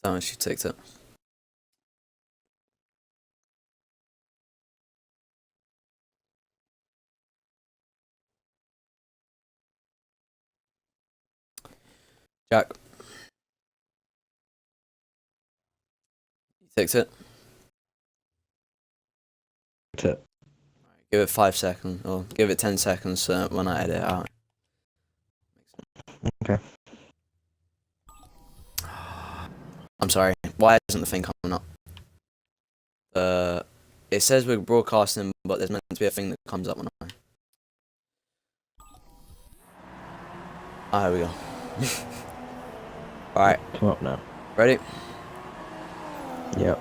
Oh, she takes it. Jack. He takes it. To Give it 5 seconds, or give it 10 seconds when I edit it out. Okay. I'm sorry. Why isn't the thing coming up? It says we're broadcasting, but there's meant to be a thing that comes up when I. Ah, here we go. Alright, Come up now. ready? Yep.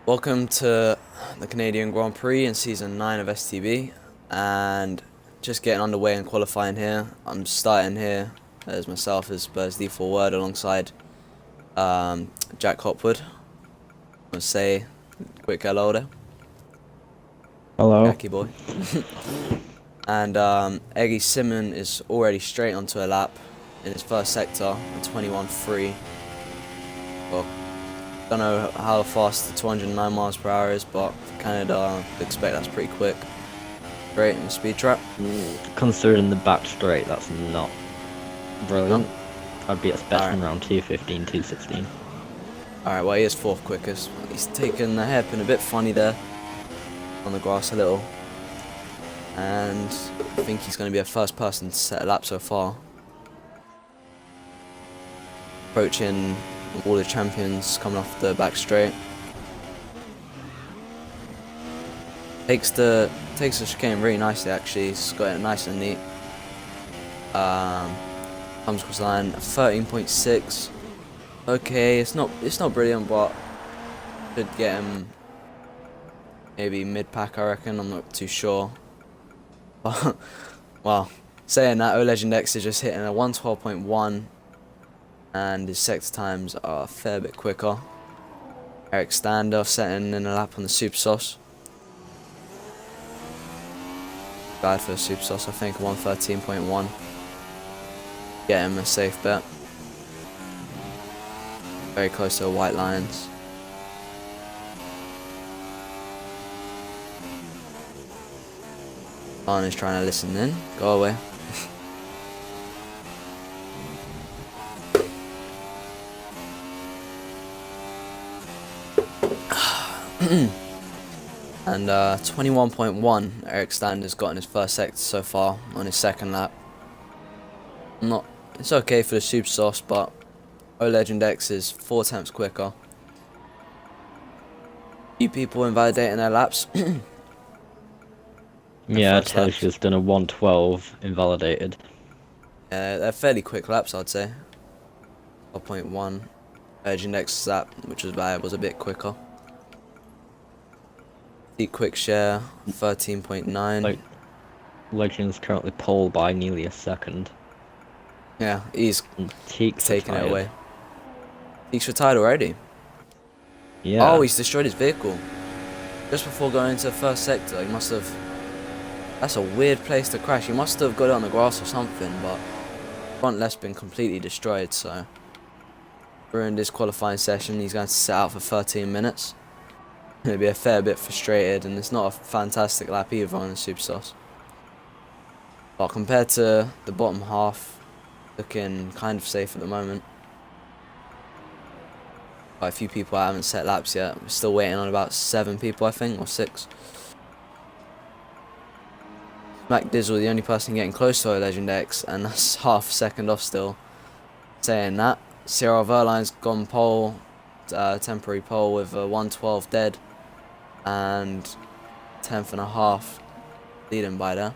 Welcome to the Canadian Grand Prix in Season 9 of STB, and just getting underway and qualifying here. I'm starting here as myself as Spurs D4 Word alongside Jack Hopwood. I'm going to say quick hello there, Hello. Jackie boy. And Eggy Simon is already straight onto a lap in his first sector at 21.3. Well, don't know how fast the 209 miles per hour is, but for Canada, I expect that's pretty quick. Great in the speed trap. Considering the back straight, that's not brilliant. No? I'd be expecting Alright. around 215, 216. Alright, well, he is 4th quickest. He's taken the hairpin a bit funny there on the grass a little. And I think he's going to be a first person to set a lap so far. Approaching all the champions coming off the back straight. Takes the chicane really nicely actually. He's got it nice and neat. Comes across the line 13.6. Okay, it's not brilliant, but should get him maybe mid pack, I reckon. I'm not too sure. Well, saying that, O-Legend X is just hitting a 112.1, and his sector times are a fair bit quicker. Eric Standoff setting in a lap on the Super Sauce. Bad for the Super Sauce, I think, 113.1. Get him a safe bet. Very close to the white lines. Arn is trying to listen in. Go away. And 21.1 Eric Stander's got in his first sector so far on his second lap. It's okay for the Super Sauce, but O-Legend X is 4 tenths quicker. Few people invalidating their laps. Yeah, first laps. Tesha's done a 112 invalidated. They're fairly quick laps, I'd say. 4.1. Legend X's lap, which was bad, was a bit quicker. The quick share, 13.9. Like, Legend's currently pole by nearly a second. Yeah, he's Teek's taking retired. it away. He's retired already. Yeah. Oh, he's destroyed his vehicle. Just before going into the first sector, he must have... That's a weird place to crash. He must have got it on the grass or something, but... Front left's been completely destroyed, so... Ruined his qualifying session. He's going to sit out for 13 minutes. He'll be a fair bit frustrated, and it's not a fantastic lap either on the Super Sauce. But compared to the bottom half, looking kind of safe at the moment. Quite a few people haven't set laps yet. We're still waiting on about 7 people, I think, or 6. Mac Dizzle, the only person getting close to Legend X, and that's half a second off still. Saying that, Cyril Verline's gone pole, temporary pole with a 112 dead, and 10th and a half leading by there.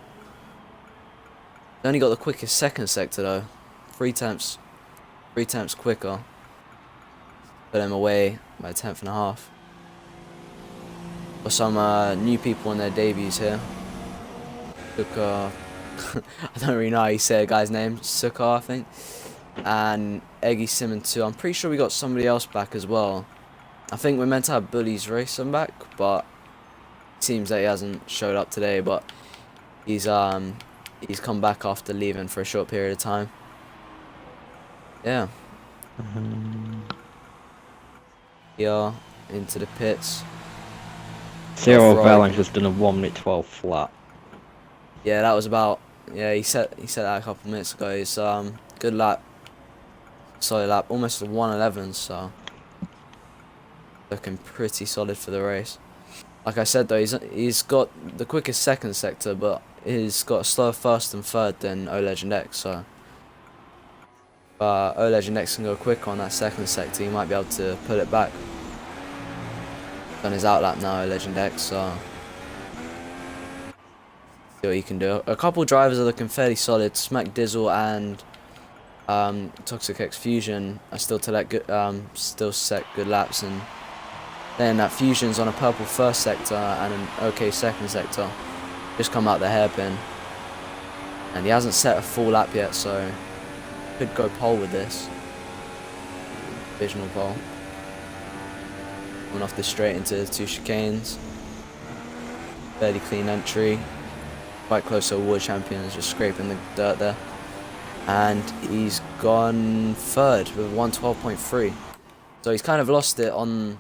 They only got the quickest second sector though, 3 tenths quicker. Put them away by 10th and a half. For some new people on their debuts here. Sukkar, I don't really know how you say a guy's name. Sukkar, I think. And Eggy Simon too. I'm pretty sure we got somebody else back as well. I think we're meant to have Bully's Racing back, but it seems that he hasn't showed up today. But he's come back after leaving for a short period of time. Yeah, Here into the pits. Cyril Off-road. Verlaine's just done a 1 minute 12 flat. Yeah, that was about. Yeah, he said that a couple minutes ago. It's good lap, solid lap, almost a 1:11. So looking pretty solid for the race. Like I said though, he's got the quickest second sector, but he's got a slower first and third than O Legend X. So O Legend X can go quick on that second sector. He might be able to pull it back. Done his outlap now, O Legend X. So see what he can do. A couple drivers are looking fairly solid. Smack Dizzle and Toxic X Fusion are still to let good, still set good laps, and then that Fusion's on a purple first sector and an okay second sector. Just come out the hairpin, and he hasn't set a full lap yet, so could go pole with this. Divisional pole. Went off the straight into the 2 chicanes. Fairly clean entry. Quite close to a world champion, just scraping the dirt there. And he's gone third with 1:12.3. So he's kind of lost it on.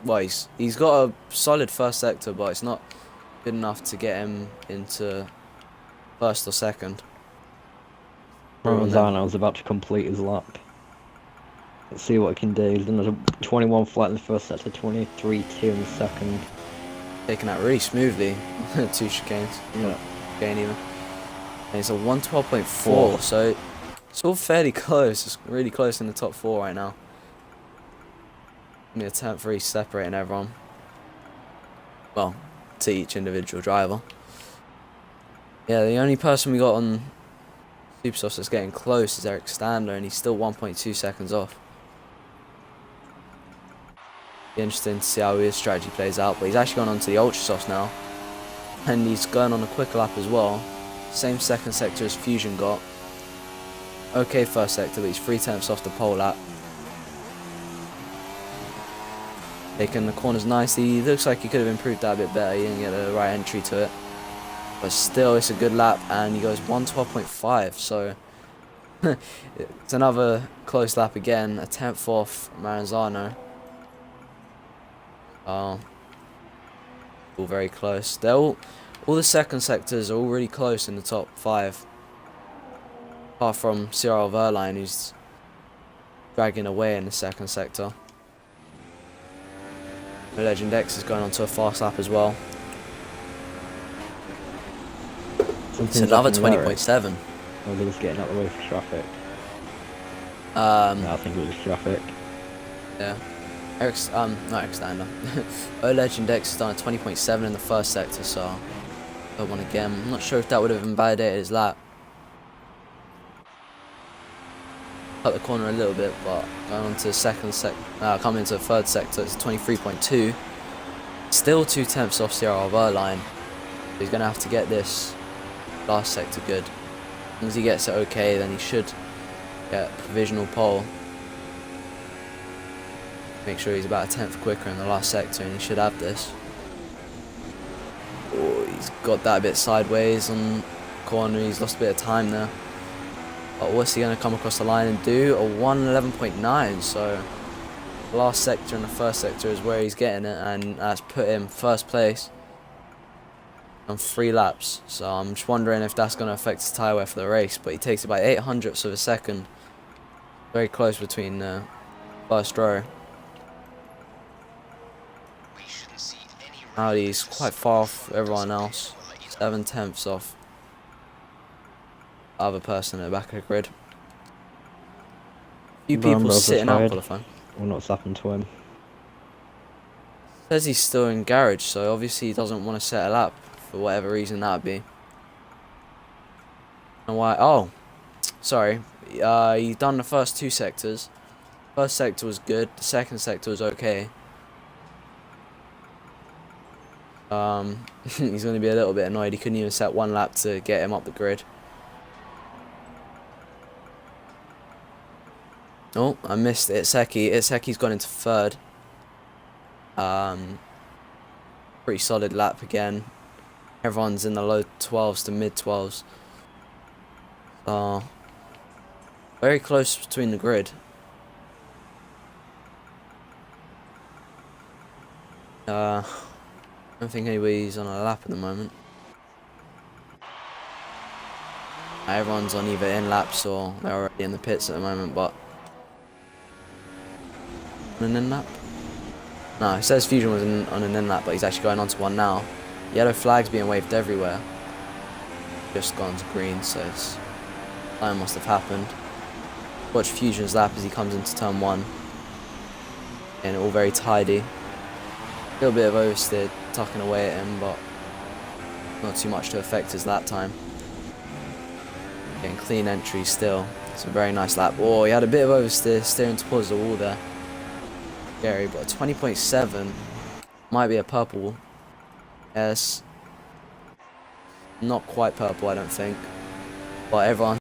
Well, he's got a solid first sector, but it's not good enough to get him into first or second. Ramazano was about to complete his lap. Let's see what he can do. He's done a 21 flat in the first sector, 23.2 in the second. Taking that really smoothly. 2 chicanes. Yeah. Chicane even. And it's a 1:12.4, so it's all fairly close. It's really close in the top 4 right now. Only a 10th for each separating everyone. Well, to each individual driver. Yeah, the only person we got on Supersofts that's getting close is Eric Stander, and he's still 1.2 seconds off. Be interesting to see how his strategy plays out, but he's actually gone on to the Ultrasofts now, and he's going on a quicker lap as well. Same second sector as Fusion got. Okay first sector, but he's 3/10 off the pole lap. Taking the corners nicely. He looks like he could have improved that a bit better. He didn't get the right entry to it, but still it's a good lap, and he goes 1:12.5, so it's another close lap again. A 10th off Maranzano. All very close. They're all the second sectors are all really close in the top 5. Apart from Cyril Verlaine, who's dragging away in the second sector. Legend X is going on to a fast lap as well. It's another 20.7. Or was he just getting out of the way for traffic? No, I think it was traffic. Yeah. Not Eric Stander. O Legend X has done a 20.7 in the first sector, so that one again. I'm not sure if that would have invalidated his lap. Cut the corner a little bit, but going on to the coming into the third sector, it's 23.2. Still 2/10 off Cyril Verlaine. He's going to have to get this last sector good. As long as he gets it okay, then he should get provisional pole. Make sure he's about a 10th quicker in the last sector, and he should have this. Oh, he's got that a bit sideways on the corner. He's lost a bit of time there. But what's he going to come across the line and do? A 1:11.9. So the last sector and the first sector is where he's getting it, and that's put him first place on 3 laps. So I'm just wondering if that's going to affect his tyre wear for the race. But he takes it by 0.08 of a second. Very close between the first row. Now he's quite far off everyone else. 7/10 off the other person at the back of the grid. Few people sitting out qualifying. I wonder what's happened to him. Says he's still in garage, so obviously he doesn't want to set a lap for whatever reason that would be. And why? Oh, sorry. He done the first 2 sectors. First sector was good. The second sector was okay. He's going to be a little bit annoyed. He couldn't even set 1 lap to get him up the grid. Oh, I missed Itseki. Itseki's gone into 3rd. Pretty solid lap again. Everyone's in the low 12s to mid 12s. are very close between the grid. I don't think anybody's on a lap at the moment. Everyone's on either in laps or they're already in the pits at the moment, but an in lap? No, it says Fusion was on an in lap, but he's actually going on to one now. Yellow flags being waved everywhere. Just gone to green, so it's time must have happened. Watch Fusion's lap as he comes into turn 1. And all very tidy. A little bit of oversteer tucking away at him, but not too much to affect his lap time. Getting clean entry still. It's a very nice lap. Oh, he had a bit of oversteer steering towards the wall there. Scary, but 20.7 might be a purple. Yes. Not quite purple, I don't think. But everyone,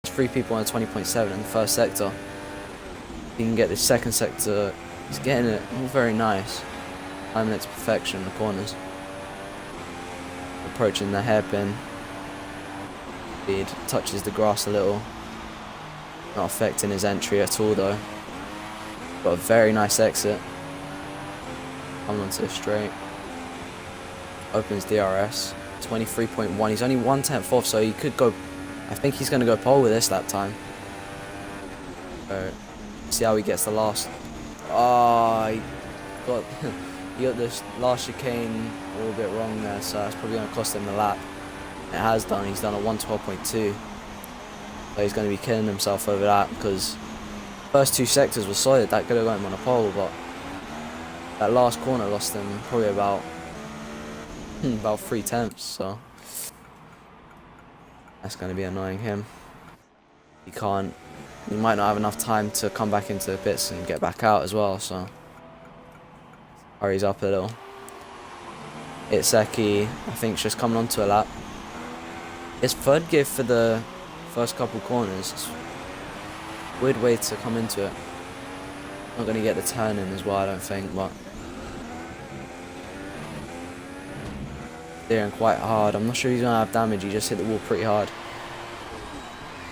3 people on 20.7 in the first sector. He can get the second sector. He's getting it all very nice. Timing it to perfection in the corners. Approaching the hairpin. Speed touches the grass a little. Not affecting his entry at all though. Got a very nice exit. Coming onto the straight. Opens DRS. 23.1. He's only 1/10 off, so he could go. I think he's going to go pole with this lap time. So, see how he gets the last. Oh, he got this last chicane a little bit wrong there, so that's probably going to cost him the lap. It has done. He's done a 112.2. So he's going to be killing himself over that because first 2 sectors were solid. That could have got him on a pole, but that last corner lost him probably about 3/10. So that's going to be annoying him. He might not have enough time to come back into the pits and get back out as well. So hurries up a little. Itseki, I think, is just coming onto a lap. It's third gear for the first couple corners. It's a weird way to come into it. Not going to get the turn in as well, I don't think, but steering quite hard. I'm not sure he's going to have damage. He just hit the wall pretty hard.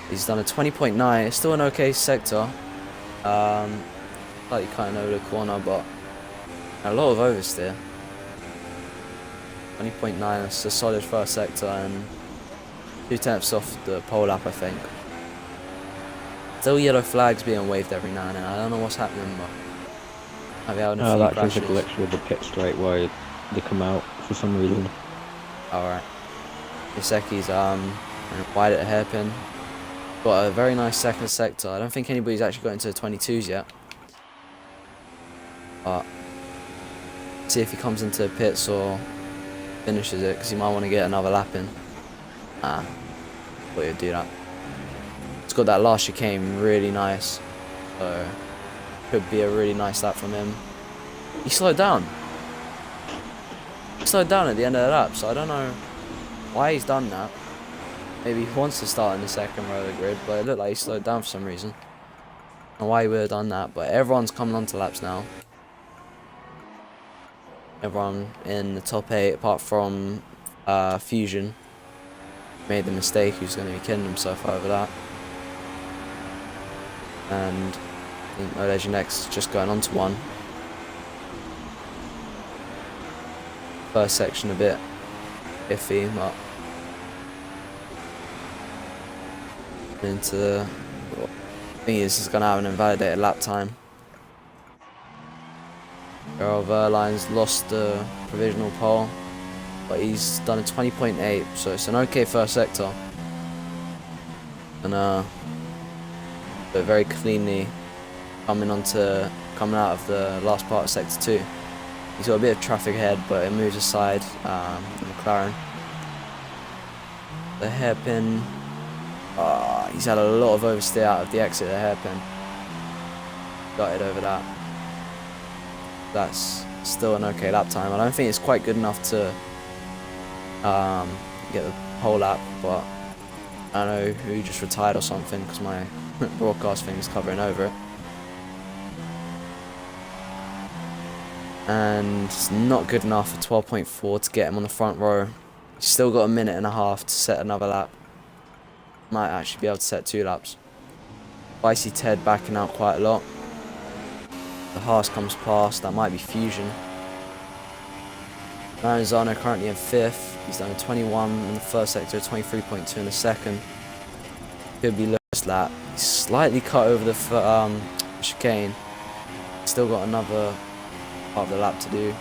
He's done a 20.9. It's still an okay sector. Slightly cutting over the corner, but a lot of oversteer. 20.9. That's a solid first sector and 2/10 off the pole lap, I think. Still yellow flags being waved every now and then. I don't know what's happening, but might be having a few crashes. That's just a glitch with the pit straight where they come out for some reason. Alright. Iseki's wide at a hairpin. Got a very nice second sector. I don't think anybody's actually got into the 22s yet. But see if he comes into the pits or finishes it, because he might want to get another lap in. Thought he'd do that. It's got that last chicane really nice. So could be a really nice lap from him. He slowed down. He slowed down at the end of the lap, so I don't know why he's done that. Maybe he wants to start in the second row of the grid, but it looked like he slowed down for some reason. I don't know why he would have done that, but everyone's coming onto laps now. Everyone in the top 8, apart from Fusion, made the mistake. Who's going to be killing himself over that. And I think Legend X is just going on to one. First section a bit iffy, but into the thing is going to have an invalidated lap time. Earl Verline's lost the provisional pole, but he's done a 20.8, so it's an okay first sector. And but very cleanly coming out of the last part of sector 2. He's got a bit of traffic ahead, but it moves aside the McLaren. The hairpin. He's had a lot of oversteer out of the exit of the hairpin. Gutted over that. That's still an okay lap time. I don't think it's quite good enough to get the pole lap, but I don't know who just retired or something because my broadcast thing is covering over it. And it's not good enough for 12.4 to get him on the front row. He's still got a minute and a half to set another lap. Might actually be able to set 2 laps. Spicy Ted backing out quite a lot. The Haas comes past. That might be Fusion. Maranzano currently in 5th. He's done a 21 in the first sector, 23.2 in the second. Could be lowest lap. He's slightly cut over the chicane. Still got another part of the lap to do.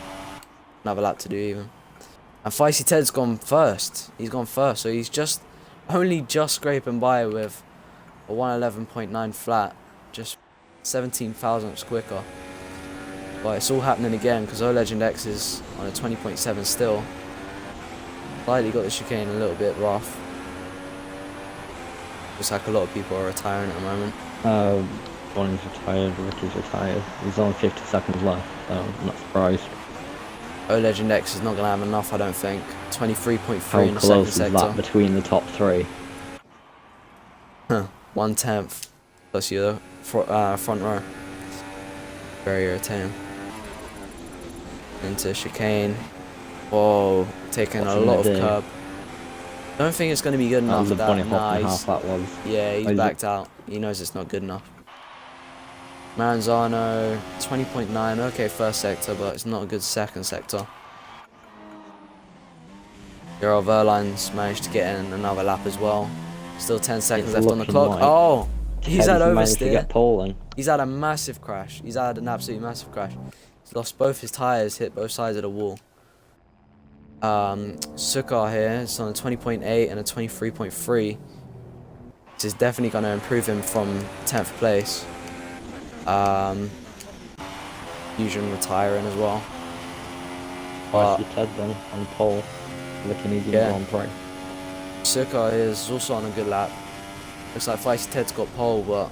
Another lap to do even. And Feisty Ted's gone first. He's gone first, so he's only just scraping by with a 111.9 flat, just 17 thousandths quicker. But it's all happening again because O Legend X is on a 20.7 still. Slightly got the chicane a little bit rough. Looks like a lot of people are retiring at the moment. Bonnie's retired, Ricky's retired. He's on 50 seconds left, so I'm not surprised. O Legend X is not going to have enough, I don't think. 23.3 How in the second close is sector. that between the top 3? 1/10 plus your front row. Very irritating. Into chicane. Whoa, taking a lot of curb. Don't think it's going to be good enough. Half that was. Yeah, he's backed out. He knows it's not good enough. Maranzano, 20.9. Okay, first sector, but it's not a good second sector. Gerald Verline's managed to get in another lap as well. Still 10 seconds left on the clock. Like oh, he's had oversteer. He's had a massive crash. He's had an absolutely massive crash. He's lost both his tyres, hit both sides of the wall. Sukar here is on a 20.8 and a 23.3. This is definitely going to improve him from 10th place. Fusion retiring as well. But Ted then on pole, the Canadian Grand Prix. Sukar is also on a good lap. Looks like Feisty Ted's got pole, but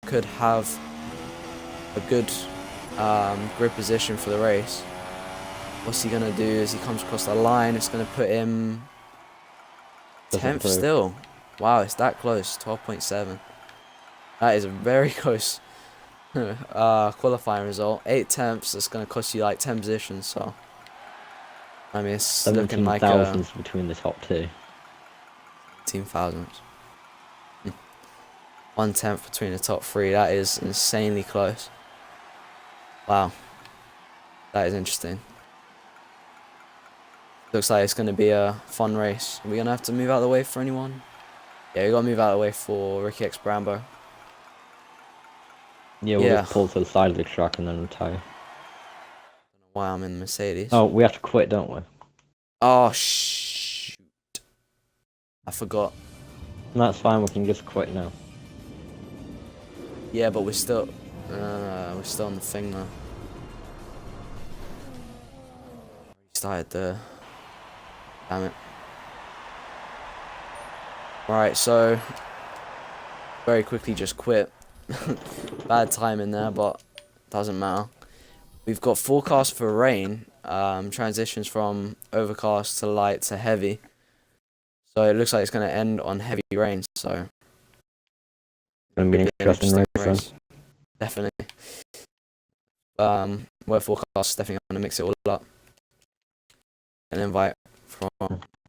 could have a good grid position for the race. What's he gonna do as he comes across the line? It's gonna put him 10th still. Wow, it's that close. 12.7. That is a very close qualifying result. 8 tenths. It's gonna cost you like 10 positions. So I mean, it's looking like 17,000 between the top 2. 18,000. 1/10 between the top 3. That is insanely close. Wow, that is interesting. Looks like it's going to be a fun race. Are we going to have to move out of the way for anyone? Yeah, we got to move out of the way for Ricky X Brambo. Yeah, we'll just pull to the side of the track and then retire. I don't know why I'm in the Mercedes. Oh, we have to quit, don't we? Oh, shoot. I forgot. That's fine, we can just quit now. Yeah, but we're still on the thing now. Started the... Damn it. Right, so very quickly just quit. Bad timing there, but doesn't matter. We've got forecast for rain, transitions from overcast to light to heavy. So it looks like it's going to end on heavy rain, so Going to be an interesting race. Definitely. Weather forecast is definitely going to mix it all up. An invite from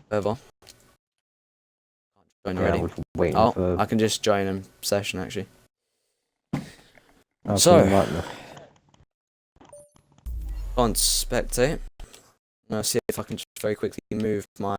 whoever. Join already. Oh, I can just join in session actually. So, on spectate. Now see if I can just very quickly move my